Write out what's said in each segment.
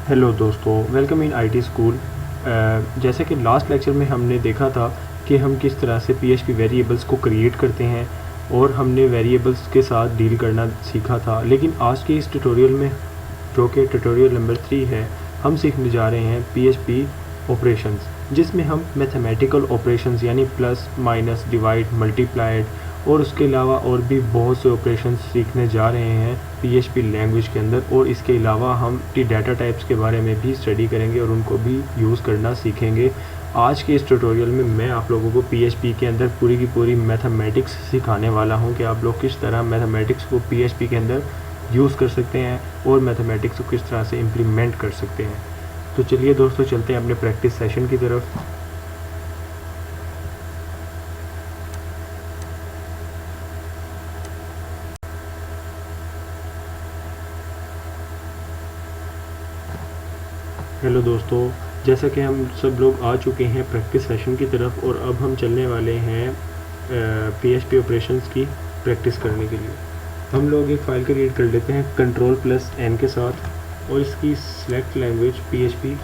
Hello दोस्तों, welcome in IT school. जैसे कि लास्ट लेक्चर में हमने देखा था कि हम किस तरह से पीएचपी वेरिएबल्स को क्रिएट करते हैं और हमने वेरिएबल्स के साथ डील करना सीखा था। लेकिन आज के इस ट्यूटोरियल में, जो कि ट्यूटोरियल नंबर 3 है, हम सीखने जा रहे हैं पीएचपी ऑपरेशंस, जिसमें हम मैथमेटिकल ऑपरेशंस यानी प्लस, माइनस, डिवाइड, मल्टीप्लाइड और उसके अलावा और भी बहुत से ऑपरेशंस सीखने जा रहे हैं पीएचपी लैंग्वेज के अंदर। और इसके अलावा हम डाटा टाइप्स के बारे में भी स्टडी करेंगे और उनको भी यूज़ करना सीखेंगे। आज के इस ट्यूटोरियल में मैं आप लोगों को पीएचपी के अंदर पूरी की पूरी मैथमेटिक्स सिखाने वाला हूं कि आप लोग किस तरह मैथमेटिक्स को पीएचपी के अंदर यूज़ कर सकते हैं और मैथमेटिक्स को किस तरह से इम्प्लीमेंट कर सकते हैं। तो चलिए दोस्तों, चलते हैं अपने प्रैक्टिस सेशन की तरफ। हेलो दोस्तों, जैसा कि हम सब लोग आ चुके हैं प्रैक्टिस सेशन की तरफ और अब हम चलने वाले हैं पीएचपी ऑपरेशंस की प्रैक्टिस करने के लिए। हम लोग एक फ़ाइल क्रिएट कर लेते हैं Ctrl+N के साथ और इसकी सिलेक्ट लैंग्वेज पीएचपी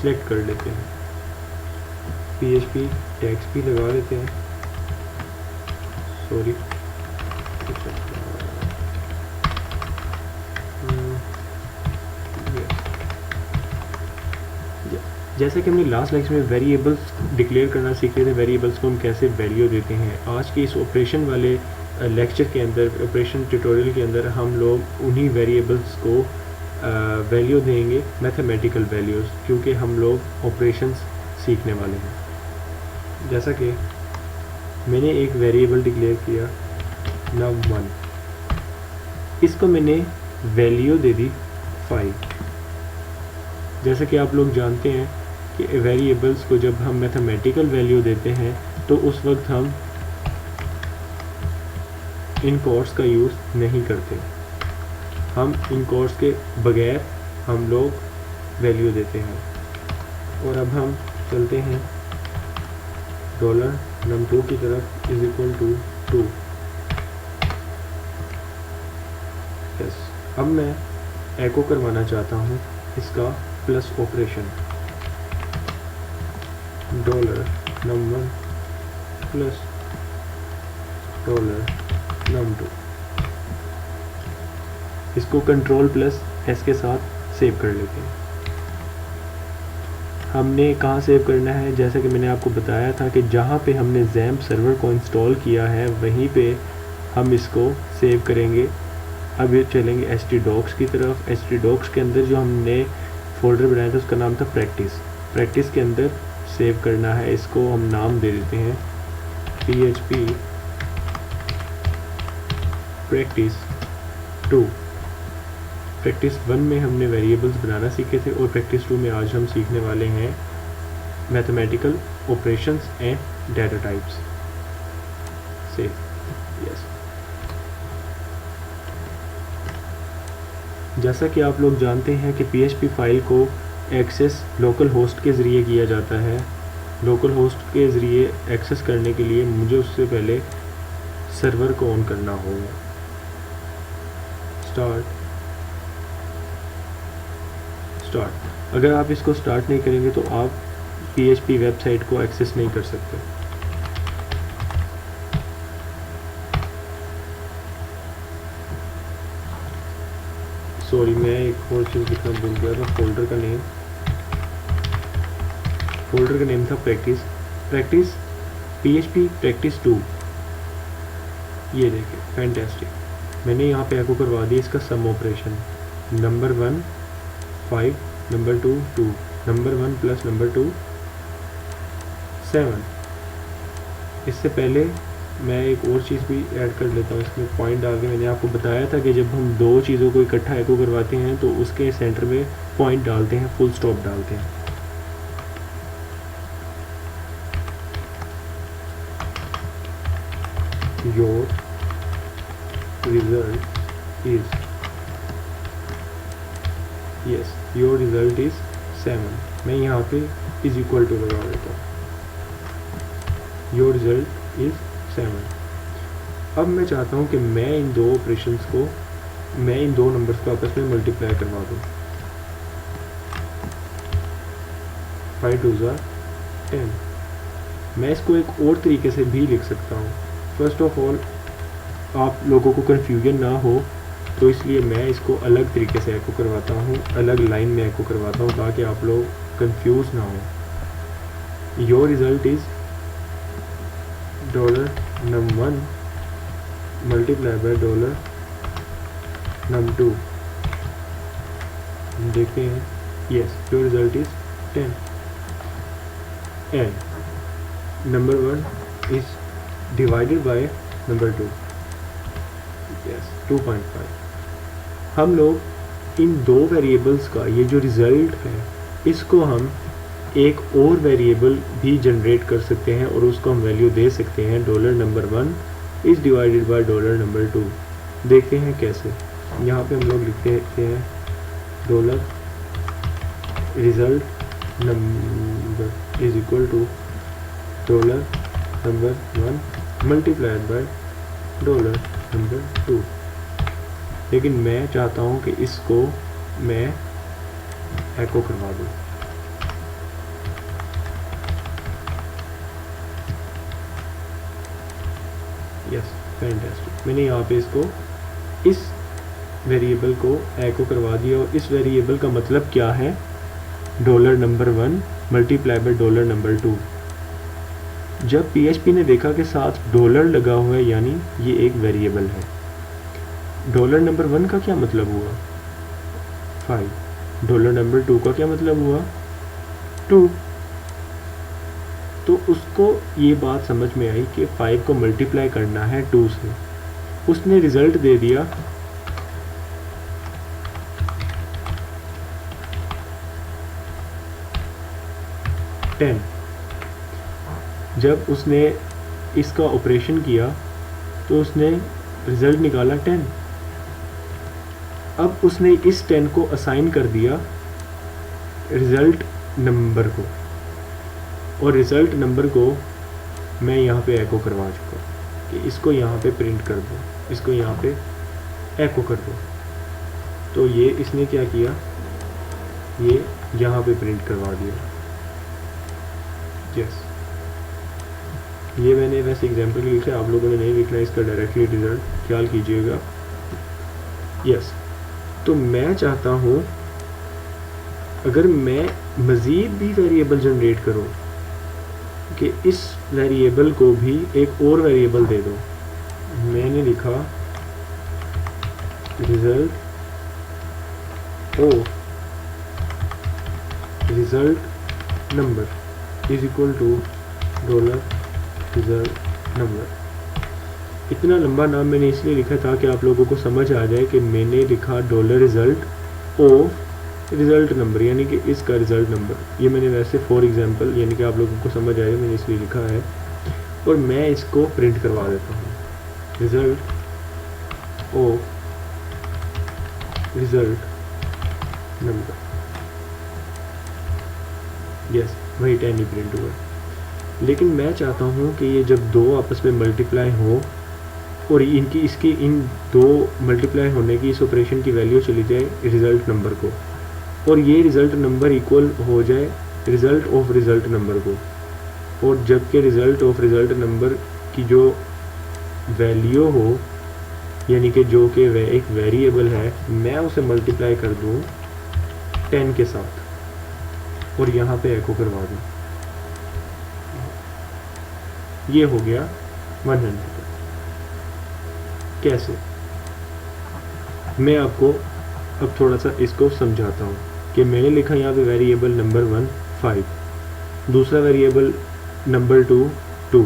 सिलेक्ट कर लेते हैं। पीएचपी टैग्स भी लगा लेते हैं। सॉरी, जैसे कि हमने लास्ट लेक्चर में वेरिएबल्स डिक्लेयर करना सीख रहे थे, वेरिएबल्स को हम कैसे वैल्यू देते हैं। आज के इस ऑपरेशन वाले लेक्चर के अंदर, ऑपरेशन ट्यूटोरियल के अंदर, हम लोग उन्हीं वेरिएबल्स को वैल्यू देंगे, मैथमेटिकल वैल्यूज़, क्योंकि हम लोग ऑपरेशंस सीखने वाले हैं। जैसा कि मैंने एक वेरिएबल डिक्लेयर किया num1, इसको मैंने वैल्यू दे दी 5। जैसा कि आप लोग जानते हैं कि वेरिएबल्स को जब हम मैथमेटिकल वैल्यू देते हैं तो उस वक्त हम इन कोट्स का यूज़ नहीं करते। हम इन कोट्स के बगैर हम लोग वैल्यू देते हैं। और अब हम चलते हैं $num2 की तरफ = 2। यस, अब मैं एको करवाना चाहता हूँ इसका plus operation, $num1 plus $num2। इसको Ctrl+S के साथ सेव कर लेते हैं। हमने कहाँ सेव करना है? जैसा कि मैंने आपको बताया था कि जहाँ पे हमने XAMPP सर्वर को इंस्टॉल किया है वहीं पे हम इसको सेव करेंगे। अब ये चलेंगे htdocs की तरफ। htdocs के अंदर जो हमने फोल्डर बनाया था उसका नाम था प्रैक्टिस के अंदर सेव करना है। इसको हम नाम दे देते हैं PHP प्रैक्टिस 2। प्रैक्टिस 1 में हमने वेरिएबल्स बनाना सीखे थे और प्रैक्टिस 2 में आज हम सीखने वाले हैं mathematical operations and data types. Save, yes. जैसा कि आप लोग जानते हैं कि पीएचपी फाइल को एक्सेस लोकल होस्ट के ज़रिए किया जाता है। लोकल होस्ट के ज़रिए एक्सेस करने के लिए मुझे उससे पहले सर्वर को ऑन करना होगा। स्टार्ट। अगर आप इसको स्टार्ट नहीं करेंगे तो आप पीएचपी वेबसाइट को एक्सेस नहीं कर सकते। सॉरी, मैं एक और चीज़ लिखना भूल गया था। फोल्डर का नेम था प्रैक्टिस PHP प्रैक्टिस 2। ये देखिए, फैंटास्टिक। मैंने यहाँ पे एको करवा दिया इसका sum operation. Number 1 5, number 2 2, number 1 plus number 2 7। इससे पहले मैं एक और चीज़ भी ऐड कर लेता हूँ इसमें पॉइंट डाल के। मैंने आपको बताया था कि जब हम दो चीज़ों को इकट्ठा एको करवाते हैं तो उसके सेंटर में पॉइंट डालते हैं, फुल स्टॉप डालते हैं। Your result is, yes, your result is 7। मैं यहाँ पे = लगा देता हूँ। Your result is 7। अब मैं चाहता हूँ कि मैं इन दो ऑपरेशंस को, मैं इन दो नंबर्स को आपस में मल्टीप्लाई करवा दूँ। 5 2 ज़ा 10। मैं इसको एक और तरीके से भी लिख सकता हूँ। फर्स्ट ऑफ ऑल आप लोगों को कन्फ्यूजन ना हो तो इसलिए मैं इसको अलग तरीके से एको करवाता हूँ, अलग लाइन में एको करवाता हूँ ताकि आप लोग कंफ्यूज ना हो। Your result is $num1 multiply by $num2। देखते हैं, yes your result is 10 and number 1 is divided by number 2, yes 2.5। हम लोग इन दो वेरिएबल्स का ये जो रिज़ल्ट है इसको हम एक और वेरिएबल भी जनरेट कर सकते हैं और उसको हम वैल्यू दे सकते हैं $1 इज़ डिवाइडेड बाय $2। देखते हैं कैसे। यहाँ पे हम लोग लिखते हैं $result number is equal to $1 multiplied by $2। लेकिन मैं चाहता हूँ कि इसको मैं एको करवा दूँ। Yes fantastic. मैंने यहाँ पे इसको इस वेरिएबल को एको करवा दिया और इस वेरिएबल का मतलब क्या है, $1 मल्टीप्लाई बाय $2। जब PHP ने देखा कि साथ डॉलर लगा हुआ है यानी ये एक वेरिएबल है। $1 का क्या मतलब हुआ 5, $2 का क्या मतलब हुआ 2। तो उसको ये बात समझ में आई कि 5 को मल्टीप्लाई करना है 2 से। उसने रिज़ल्ट दे दिया $10। जब उसने इसका ऑपरेशन किया तो उसने रिज़ल्ट निकाला 10। अब उसने इस 10 को असाइन कर दिया रिज़ल्ट नंबर को और रिज़ल्ट नंबर को मैं यहाँ पे एको करवा चुका कि इसको यहाँ पे प्रिंट कर दो, इसको यहाँ पे एको कर दो। तो ये इसने क्या किया, ये यहाँ पे प्रिंट करवा दिया। यस ये मैंने वैसे एग्जांपल के लिए लिखा है, आप लोगों ने नहीं लिखना इसका डायरेक्टली रिज़ल्ट, ख्याल कीजिएगा। यस तो मैं चाहता हूँ अगर मैं मज़ीद भी वेरिएबल जनरेट करूँ कि इस वेरिएबल को भी एक और वेरिएबल दे दो। मैंने लिखा रिज़ल्ट ओ result number is equal to $result number। इतना लंबा नाम मैंने इसलिए लिखा था कि आप लोगों को समझ आ जाए कि मैंने लिखा $result ऑफ रिज़ल्ट नंबर यानी कि इसका रिज़ल्ट नंबर। ये मैंने वैसे फॉर एग्जांपल यानी कि आप लोगों को समझ आए मैंने इसलिए लिखा है और मैं इसको प्रिंट करवा देता हूँ result of result number. Yes वही 10 ही प्रिंट हुआ। लेकिन मैं चाहता हूँ कि ये जब दो आपस में मल्टीप्लाई हो और इसकी इन दो मल्टीप्लाई होने की इस ऑपरेशन की वैल्यू चली जाए रिज़ल्ट नंबर को और ये रिज़ल्ट नंबर इक्वल हो जाए रिज़ल्ट ऑफ रिज़ल्ट नंबर को। और जबकि रिज़ल्ट ऑफ रिज़ल्ट नंबर की जो वैल्यू हो यानी कि जो कि एक वेरिएबल है, मैं उसे मल्टीप्लाई कर दूँ 10 के साथ और यहाँ पे एको करवा दूँ। ये हो गया 100। कैसे, मैं आपको अब थोड़ा सा इसको समझाता हूँ कि मैंने लिखा यहाँ पे वेरिएबल नंबर 1 5, दूसरा वेरिएबल नंबर 2 2।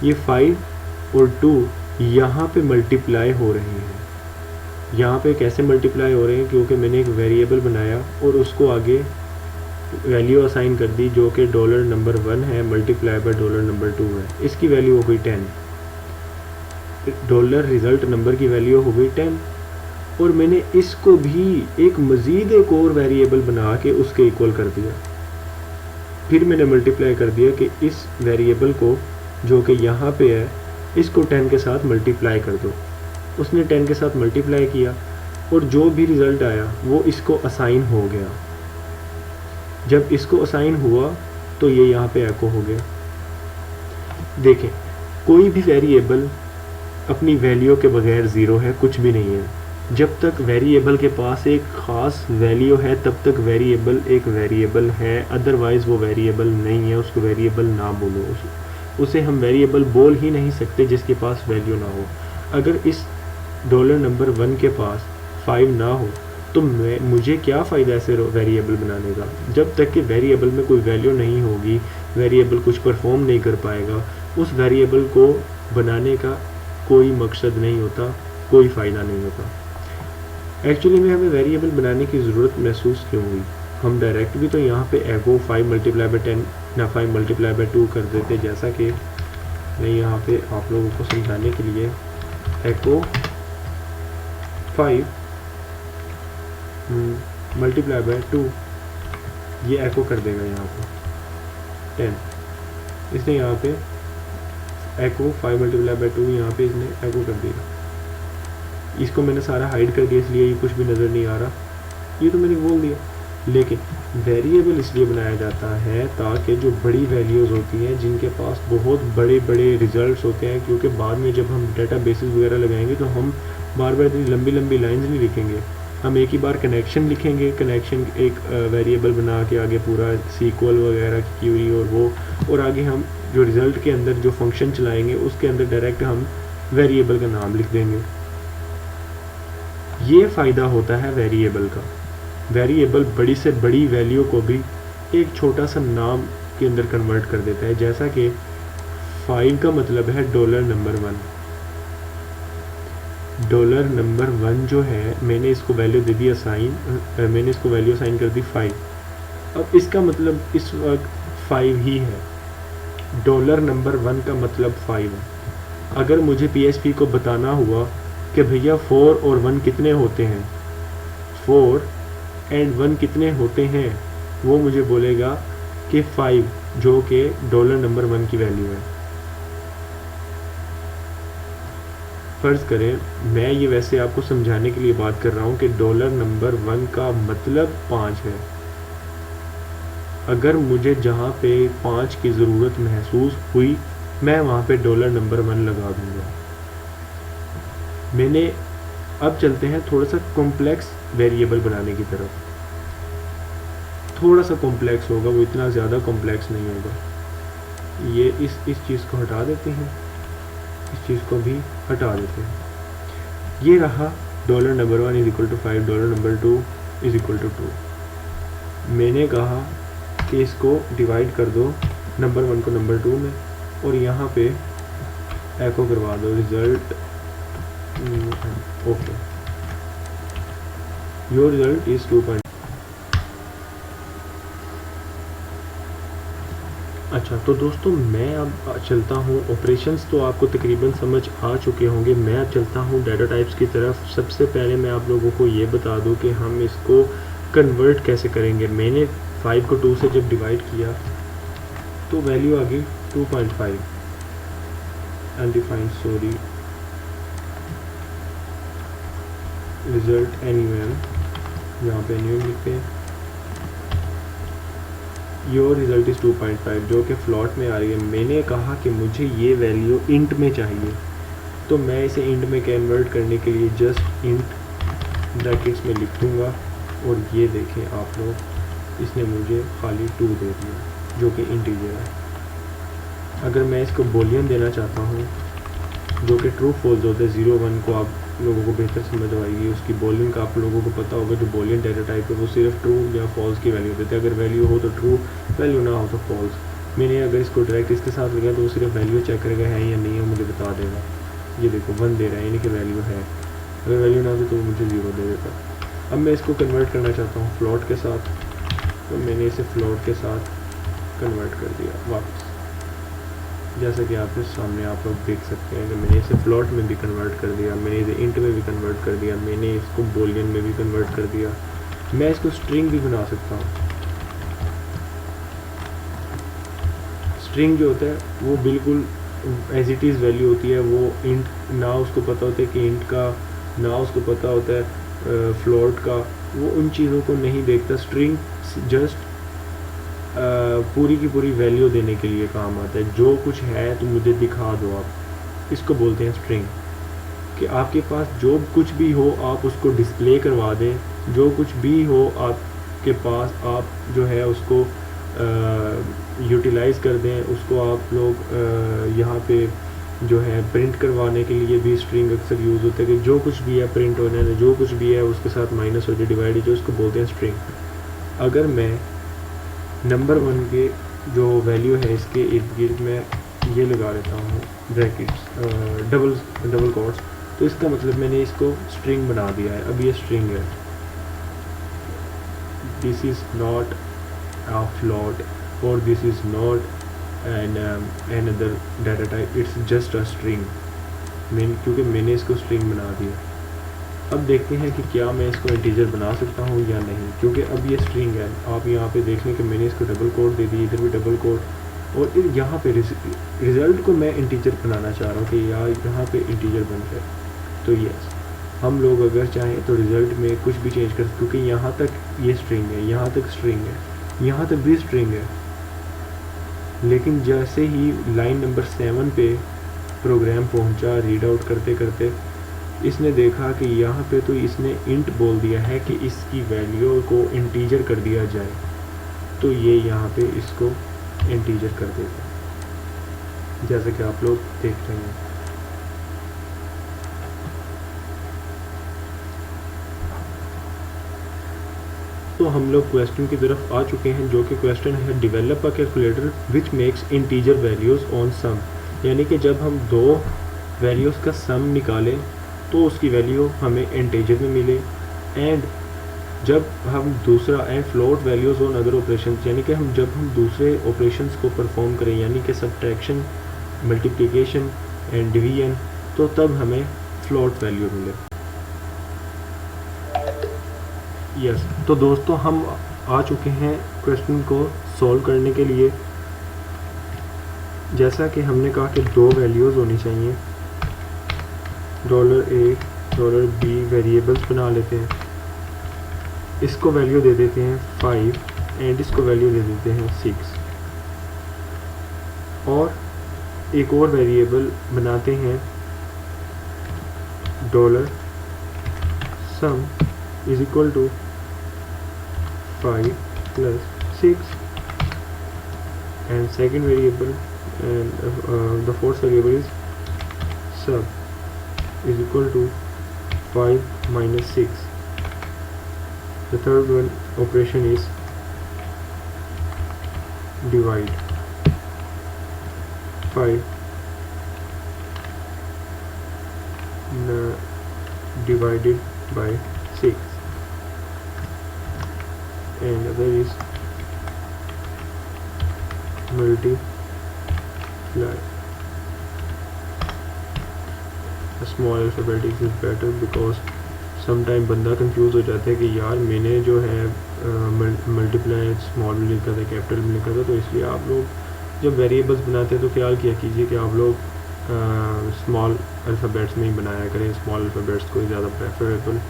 ये 5 और 2 यहाँ पे मल्टीप्लाई हो रहे हैं। यहाँ पे कैसे मल्टीप्लाई हो रहे हैं, क्योंकि मैंने एक वेरिएबल बनाया और उसको आगे वैल्यू असाइन कर दी जो कि $1 है मल्टीप्लाई बाय $2 है। इसकी वैल्यू हो गई 10। रिज़ल्ट नंबर की वैल्यू हो गई 10 और मैंने इसको भी एक मज़ीद एक और वेरिएबल बना के उसके इक्वल कर दिया। फिर मैंने मल्टीप्लाई कर दिया कि इस वेरिएबल को जो कि यहाँ पे है इसको 10 के साथ मल्टीप्लाई कर दो। उसने 10 के साथ मल्टीप्लाई किया और जो भी रिज़ल्ट आया वो इसको असाइन हो गया। जब इसको असाइन हुआ तो ये यहाँ पे एको हो गया। देखें, कोई भी वेरिएबल अपनी वैल्यू के बगैर ज़ीरो है, कुछ भी नहीं है। जब तक वेरिएबल के पास एक ख़ास वैल्यू है तब तक वेरिएबल एक वेरिएबल है, अदरवाइज़ वो वेरिएबल नहीं है, उसको वेरिएबल ना बोलो। उसे हम वेरिएबल बोल ही नहीं सकते जिसके पास वैल्यू ना हो। अगर इस डॉलर नंबर 1 के पास 5 ना हो तो मुझे क्या फ़ायदा ऐसे वेरिएबल बनाने का। जब तक कि वेरिएबल में कोई वैल्यू नहीं होगी, वेरिएबल कुछ परफॉर्म नहीं कर पाएगा, उस वेरिएबल को बनाने का कोई मकसद नहीं होता, कोई फ़ायदा नहीं होता। एक्चुअली में हमें वेरिएबल बनाने की ज़रूरत महसूस क्यों हुई? हम डायरेक्ट भी तो यहाँ पे एको 5 मल्टीप्लाई बाई 10 या 5 मल्टीप्लाई बाई 2 कर देते, जैसा कि मैं यहाँ पे आप लोगों को समझाने के लिए एको 5 मल्टीप्लाई बाई 2 ये एको कर देगा यहाँ पे 10। इसने यहाँ पे एको 5 मल्टीप्लाई बाई 2 यहाँ पे इसने एको कर दिया। इसको मैंने सारा हाइड कर दिया, इसलिए ये कुछ भी नज़र नहीं आ रहा, ये तो मैंने बोल दिया। लेकिन वेरिएबल इसलिए बनाया जाता है ताकि जो बड़ी वैल्यूज़ होती हैं, जिनके पास बहुत बड़े बड़े रिजल्ट्स होते हैं, क्योंकि बाद में जब हम डाटा बेसिस वगैरह लगाएंगे तो हम बार बार इतनी लंबी लंबी लाइंस नहीं लिखेंगे, हम एक ही बार कनेक्शन लिखेंगे। कनेक्शन एक वेरिएबल बना के आगे पूरा सीक्वल वगैरह की क्यूरी और वो, और आगे हम जो रिज़ल्ट के अंदर जो फंक्शन चलाएंगे उसके अंदर डायरेक्ट हम वेरिएबल का नाम लिख देंगे। ये फ़ायदा होता है वेरिएबल का। वेरिएबल बड़ी से बड़ी वैल्यू को भी एक छोटा सा नाम के अंदर कन्वर्ट कर देता है, जैसा कि 5 का मतलब है डॉलर नंबर 1। डॉलर नंबर 1 जो है, मैंने इसको वैल्यू दे दी असाइन, मैंने इसको वैल्यू असाइन कर दी 5। अब इसका मतलब इस वक्त 5 ही है। डॉलर नंबर 1 का मतलब 5 है। अगर मुझे PHP को बताना हुआ कि भैया 4 और 1 कितने होते हैं, 4 एंड 1 कितने होते हैं, वो मुझे बोलेगा कि 5, जो कि डॉलर नंबर 1 की वैल्यू है। फ़र्ज़ करें मैं ये वैसे आपको समझाने के लिए बात कर रहा हूँ कि डॉलर नंबर 1 का मतलब 5 है। अगर मुझे जहाँ पे 5 की ज़रूरत महसूस हुई, मैं वहाँ पे डॉलर नंबर 1 लगा दूँगा। मैंने अब चलते हैं थोड़ा सा कॉम्प्लेक्स वेरिएबल बनाने की तरफ। थोड़ा सा कॉम्प्लेक्स होगा, वो इतना ज़्यादा कॉम्प्लेक्स नहीं होगा। ये इस चीज़ को हटा देते हैं, इस चीज़ को भी हटा देते हैं। ये रहा dollar number 1 is equal to 5, dollar number 2 is equal to 2। मैंने कहा कि इसको डिवाइड कर दो नंबर 1 को नंबर 2 में, और यहाँ पे एको करवा दो result. Okay, your result is 2. अच्छा, तो दोस्तों मैं अब चलता हूँ, ऑपरेशंस तो आपको तकरीबन समझ आ चुके होंगे। मैं अब चलता हूँ डाटा टाइप्स की तरफ। सबसे पहले मैं आप लोगों को ये बता दूँ कि हम इसको कन्वर्ट कैसे करेंगे। मैंने 5 को 2 से जब डिवाइड किया तो वैल्यू आ गई 2.5 अनडिफाइंड, सॉरी, रिजल्ट एनयूएम, यहाँ पे एनयूएम लिखते हैं। योर रिज़ल्ट इज़ 2.5, जो कि फ्लॉट में आ रही है। मैंने कहा कि मुझे ये वैल्यू इंट में चाहिए, तो मैं इसे इंट में कन्वर्ट करने के लिए जस्ट इंट ब्रैकेट्स में लिख दूँगा, और ये देखें आप लोग, इसने मुझे खाली 2 दे दिया जो कि इंटीजर है। अगर मैं इसको बूलियन देना चाहता हूँ, जो कि ट्रू फॉल्स होता है, 0 1 को आप लोगों को बेहतर समझ आएगी। उसकी बूलियन का आप लोगों को पता होगा, जो बूलियन डाटा टाइप है वो सिर्फ ट्रू या फॉल्स की वैल्यू देते हैं। अगर वैल्यू हो तो ट्रू, वैल्यू ना हो तो फॉल्स। मैंने अगर इसको डायरेक्ट इसके साथ लगाया तो वो सिर्फ वैल्यू चेक करेगा है या नहीं है, मुझे बता देगा। ये देखो 1 दे रहा है, यानी कि वैल्यू है। अगर वैल्यू ना हो तो वो मुझे 0 दे देता। अब मैं इसको कन्वर्ट करना चाहता हूँ फ्लॉट के साथ, तो मैंने इसे फ्लॉट के साथ कन्वर्ट कर दिया वापस। जैसा कि आपके सामने आप लोग देख सकते हैं कि मैंने इसे फ्लॉट में भी कन्वर्ट कर दिया, मैंने इसे इंट में भी कन्वर्ट कर दिया, मैंने इसको बूलियन में भी कन्वर्ट कर दिया। मैं इसको स्ट्रिंग भी बना सकता हूँ। स्ट्रिंग जो होता है वो बिल्कुल एज इट इज़ वैल्यू होती है। वो इंट ना उसको पता होता है कि इंट का, ना उसको पता होता है फ्लॉट का, वो उन चीज़ों को नहीं देखता। स्ट्रिंग जस्ट पूरी की पूरी वैल्यू देने के लिए काम आता है। जो कुछ है तो मुझे दिखा दो आप, इसको बोलते हैं स्ट्रिंग। कि आपके पास जो कुछ भी हो आप उसको डिस्प्ले करवा दें, जो कुछ भी हो आपके पास आप जो है उसको यूटिलाइज़ कर दें, उसको आप लोग यहाँ पे जो है प्रिंट करवाने के लिए भी स्ट्रिंग अक्सर यूज़ होता है कि जो कुछ भी है प्रिंट होने है, जो कुछ भी है उसके साथ माइनस हो जाए, डिवाइड हो जाए, उसको बोलते हैं स्ट्रिंग। अगर मैं नंबर 1 के जो वैल्यू है इसके इर्द गिर्द मैं ये लगा लेता हूँ ब्रैकेट्स, डबल कोट्स, तो इसका मतलब मैंने इसको स्ट्रिंग बना दिया है। अब ये स्ट्रिंग है, this is not a float or this is not another data type, it's just a string। क्योंकि मैंने इसको स्ट्रिंग बना दिया। अब देखते हैं कि क्या मैं इसको इंटीजर बना सकता हूँ या नहीं, क्योंकि अब ये स्ट्रिंग है। आप यहाँ पे देख लें कि मैंने इसको डबल कोट दे दी, इधर भी डबल कोट, और यहाँ पे रिज़ल्ट को मैं इंटीजर बनाना चाह रहा हूँ कि यार यहाँ पे इंटीजर बन जाए। तो यस, हम लोग अगर चाहें तो रिज़ल्ट में कुछ भी चेंज कर, क्योंकि यहाँ तक ये स्ट्रिंग है, यहाँ तक स्ट्रिंग है, यहाँ तक भी स्ट्रिंग है। लेकिन जैसे ही लाइन नंबर 7 पे प्रोग्राम पहुँचा रीड आउट करते करते, इसने देखा कि यहाँ पे तो इसने इंट बोल दिया है कि इसकी वैल्यू को इंटीजर कर दिया जाए, तो ये यहाँ पे इसको इंटीजर कर देगा, जैसे कि आप लोग देख रहे हैं। तो हम लोग क्वेश्चन की तरफ आ चुके हैं, जो कि क्वेश्चन है develop a calculator which makes integer values on sum. यानी कि जब हम दो वैल्यूज़ का सम निकालें तो उसकी वैल्यू हमें इंटीजर में मिले, एंड जब हम दूसरा and float values on other operation, यानी कि जब हम दूसरे ऑपरेशंस को परफॉर्म करें, यानी कि सब्ट्रैक्शन, मल्टीप्लिकेशन एंड डिवीजन, तो तब हमें फ्लोट वैल्यू मिले। यस, तो दोस्तों हम आ चुके हैं क्वेश्चन को सॉल्व करने के लिए। जैसा कि हमने कहा कि दो वैल्यूज़ होनी चाहिए, $A $B वेरिएबल्स बना लेते हैं, इसको वैल्यू दे देते हैं 5 एंड इसको वैल्यू दे देते हैं 6, और एक और वेरिएबल बनाते हैं $sum is equal to 5 plus 6, and second variable and the fourth variable is sub is equal to 5 minus 6. The third one operation is divide 5 divided by 6, and other is multiply. The small alphabetics is better because sometime बंदा confuse हो जाता है कि यार मैंने जो है multiply small में लिखा था, कैपिटल में लिखा था। तो इसलिए आप लोग जब वेरिएबल्स बनाते हैं तो ख्याल किया कीजिए कि आप लोग स्मॉल अल्फ़ाबेट्स में ही बनाया करें, स्मॉल अल्फ़ाबेट्स को ज़्यादा प्रेफरेबल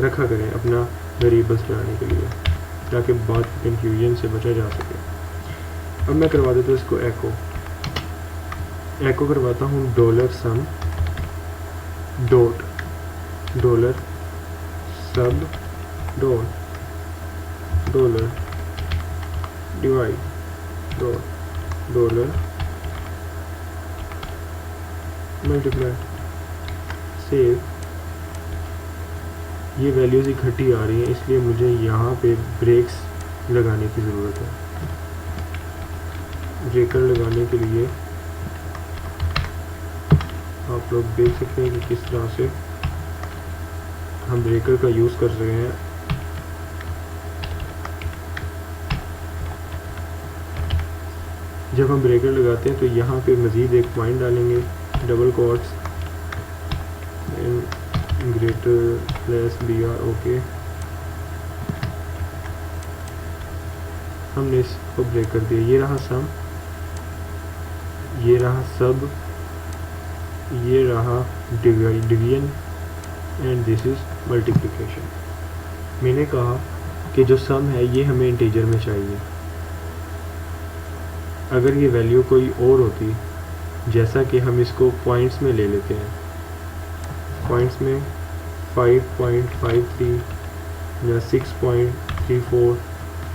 रखा करें अपना वेरिएबल्स बनाने के लिए, ताकि बाद कंफ्यूजन से बचा जा सके। अब मैं करवा देता हूँ इसको एको करवाता हूँ $sum dot $sub dot $divide dot $multiply। Save. ये वैल्यूज़ इकट्ठी आ रही हैं, इसलिए मुझे यहाँ पे ब्रेक्स लगाने की ज़रूरत है। ब्रेकर लगाने के लिए आप लोग देख सकते हैं कि किस तरह से हम ब्रेकर का यूज़ कर रहे हैं। जब हम ब्रेकर लगाते हैं तो यहाँ पे मज़ीद एक पॉइंट डालेंगे, double quotes greater plus BR, okay. हमने इसको ब्रेक कर दिया। ये रहा सम, ये रहा सब, ये रहा division, and this is multiplication. मैंने कहा कि जो सम है ये हमें इंटीजर में चाहिए, अगर ये वैल्यू कोई और होती, जैसा कि हम इसको पॉइंट्स में ले लेते हैं, पॉइंट्स में 5.53 या 6.34,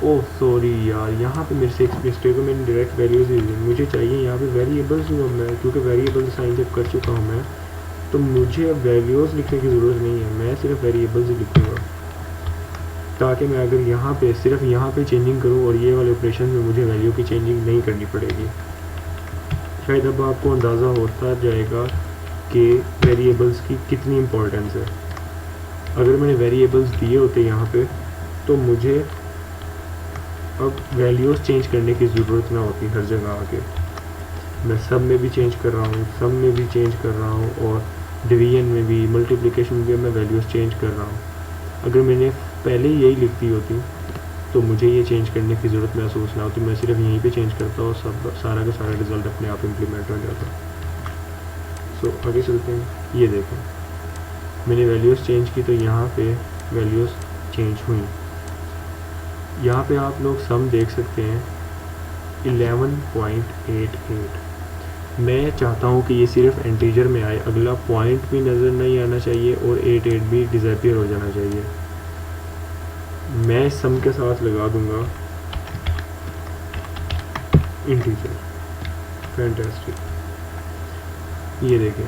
ओह सॉरी यार, यहाँ पे मेरे से एक मिस्टेक है, मैंने डायरेक्ट वैल्यूज़ ही दी, मुझे चाहिए यहाँ पे वेरिएबल्स हूँ मैं, क्योंकि वेरिएबल साइन जब कर चुका हूँ मैं, तो मुझे अब वैल्यूज़ लिखने की ज़रूरत नहीं है, मैं सिर्फ वेरिएबल्स ही लिखूँगा, ताकि मैं अगर यहाँ पे सिर्फ यहाँ पे चेंजिंग करूँ और ये वाले ऑपरेशन में मुझे वैल्यू की चेंजिंग नहीं करनी पड़ेगी। शायद अब आपको अंदाज़ा होता जाएगा कि वेरिएबल्स की कितनी इम्पोर्टेंस है। अगर मैंने वेरिएबल्स दिए होते यहाँ पे, तो मुझे अब वैल्यूज़ चेंज करने की ज़रूरत ना होती हर जगह आके। मैं सब में भी चेंज कर रहा हूँ, सब में भी चेंज कर रहा हूँ, और डिवीजन में भी, मल्टीप्लिकेशन में भी मैं वैल्यूज़ चेंज कर रहा हूँ। अगर मैंने पहले यही लिख दी होती तो मुझे ये चेंज करने की ज़रूरत महसूस ना होती, मैं सिर्फ यहीं पे चेंज करता और सब सारा का सारा रिज़ल्ट अपने आप इम्प्लीमेंट हो जाता। सो आगे चलते हैं। ये देखें, मैंने वैल्यूज़ चेंज की तो यहाँ पे वैल्यूज़ चेंज हुई। यहाँ पे आप लोग सम देख सकते हैं 11.88। मैं चाहता हूँ कि ये सिर्फ इंटीजर में आए, अगला पॉइंट भी नज़र नहीं आना चाहिए और 88 भी डिसअपीयर हो जाना चाहिए। मैं सम के साथ लगा दूंगा इंटीजर। फैंटास्टिक। ये देखें,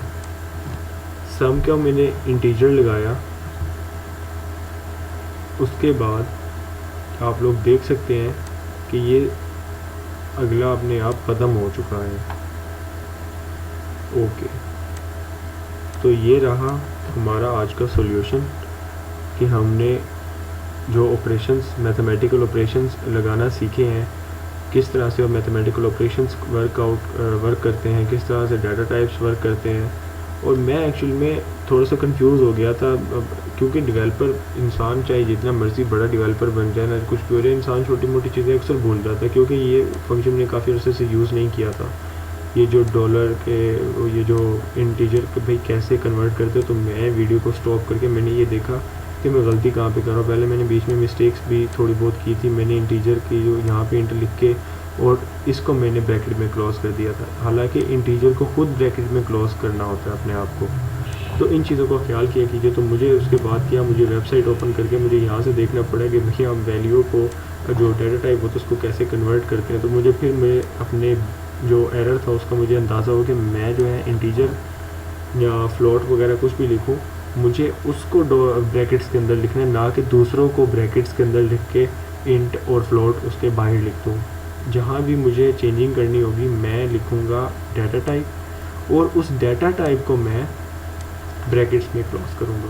सम का मैंने इंटीजर लगाया, उसके बाद आप लोग देख सकते हैं कि ये अगला अपने आप ख़त्म हो चुका है। ओके, तो ये रहा हमारा आज का सॉल्यूशन कि हमने जो ऑपरेशंस, मैथमेटिकल ऑपरेशंस लगाना सीखे हैं, किस तरह से मैथमेटिकल ऑपरेशंस वर्क करते हैं, किस तरह से डाटा टाइप्स वर्क करते हैं। और मैं एक्चुअली में थोड़ा सा कंफ्यूज हो गया था, क्योंकि डेवलपर इंसान चाहे जितना मर्ज़ी बड़ा डेवलपर बन जाए ना, कुछ भी हो जाए, इंसान छोटी मोटी चीज़ें अक्सर भूल जाता है, क्योंकि ये फंक्शन ने काफ़ी अर्से से यूज़ नहीं किया था। ये जो डॉलर के, ये जो इंटीजर के भाई कैसे कन्वर्ट करते हो, तो मैं वीडियो को स्टॉप करके मैंने ये देखा कि मैं गलती कहाँ पे कर रहा हूँ। पहले मैंने बीच में मिस्टेक्स भी थोड़ी बहुत की थी, मैंने इंटीजर की जो यहाँ पे इंट लिख के और इसको मैंने ब्रैकेट में क्लोज़ कर दिया था, हालांकि इंटीजर को खुद ब्रैकेट में क्लोज़ करना होता है अपने आप को। तो इन चीज़ों का ख्याल किया कीजिए। तो मुझे उसके बाद क्या, मुझे वेबसाइट ओपन करके मुझे यहाँ से देखना पड़ा कि भैया आप वैल्यू को, जो डाटा टाइप होता है उसको कैसे कन्वर्ट करते हैं। तो मुझे फिर मैं अपने जो एरर था उसका मुझे अंदाज़ा हो कि मैं जो है इंटीजर या फ्लोट वगैरह कुछ भी लिखूँ, मुझे उसको ब्रैकेट्स के अंदर लिखना है, ना कि दूसरों को ब्रैकेट्स के अंदर लिख के इंट और फ्लोट उसके बाहर लिख दूँ। जहाँ भी मुझे चेंजिंग करनी होगी मैं लिखूँगा डाटा टाइप, और उस डाटा टाइप को मैं ब्रैकेट्स में क्लोज करूँगा।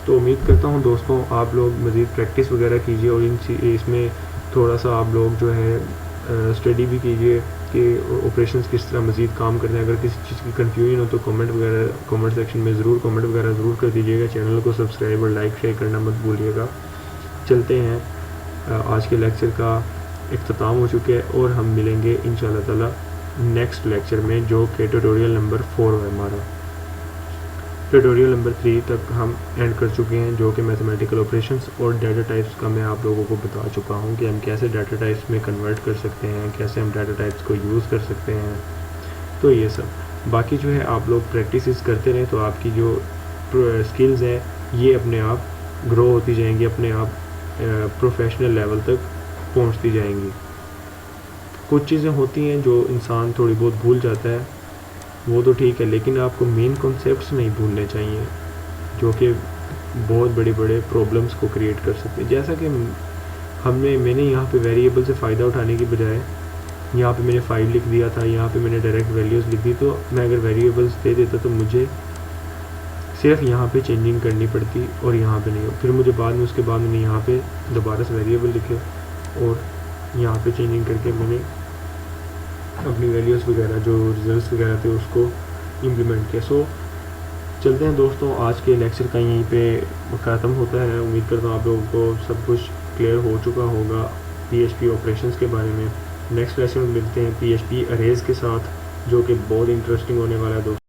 तो उम्मीद करता हूँ दोस्तों आप लोग मज़ीद प्रैक्टिस वगैरह कीजिए, और इसमें थोड़ा सा आप लोग जो है स्टडी भी कीजिए कि ऑपरेशंस किस तरह मज़ीद काम करते हैं। अगर किसी चीज़ की कन्फ्यूजन हो तो कमेंट सेक्शन में ज़रूर कमेंट वगैरह ज़रूर कर दीजिएगा। चैनल को सब्सक्राइब और लाइक शेयर करना मत भूलिएगा। चलते हैं, आज के लेक्चर का इख्तिताम हो चुके हैं और हम मिलेंगे इंशाअल्लाह ताला नेक्स्ट लेक्चर में, जो कि ट्यूटोरियल नंबर 4 है हमारा। ट्यूटोरियल नंबर 3 तक हम एंड कर चुके हैं, जो कि मैथमेटिकल ऑपरेशंस और डाटा टाइप्स का मैं आप लोगों को बता चुका हूं कि हम कैसे डाटा टाइप्स में कन्वर्ट कर सकते हैं, कैसे हम डाटा टाइप्स को यूज़ कर सकते हैं। तो ये सब बाकी जो है आप लोग प्रैक्टिस करते रहें, तो आपकी जो स्किल्स हैं ये अपने आप ग्रो होती जाएंगी, अपने आप प्रोफेशनल लेवल तक पहुँचती जाएंगी। कुछ चीज़ें होती हैं जो इंसान थोड़ी बहुत भूल जाता है, वो तो ठीक है, लेकिन आपको मेन कॉन्सेप्ट्स नहीं भूलने चाहिए, जो कि बहुत बड़े बड़े प्रॉब्लम्स को क्रिएट कर सकते हैं। जैसा कि मैंने यहाँ पे वेरिएबल से फ़ायदा उठाने की बजाय यहाँ पे मैंने 5 लिख दिया था, यहाँ पे मैंने डायरेक्ट वैल्यूज़ लिख दी। तो मैं अगर वेरिएबल्स दे देता तो मुझे सिर्फ यहाँ पे चेंजिंग करनी पड़ती और यहाँ पे नहीं। फिर मुझे बाद में, उसके बाद मैंने यहाँ पे दोबारा से वेरिएबल लिखे और यहाँ पे चेंजिंग करके मैंने अपनी वैल्यूज़ वगैरह, जो रिजल्ट्स वगैरह थे, उसको इम्प्लीमेंट किया। सो चलते हैं दोस्तों, आज के लेक्चर का यहीं पे ख़त्म होता है। उम्मीद करता हूँ आप लोगों को सब कुछ क्लियर हो चुका होगा PHP ऑपरेशंस के बारे में। नेक्स्ट लेक्चर में मिलते हैं PHP अरेज़ के साथ, जो कि बहुत इंटरेस्टिंग होने वाला है दोस्तों।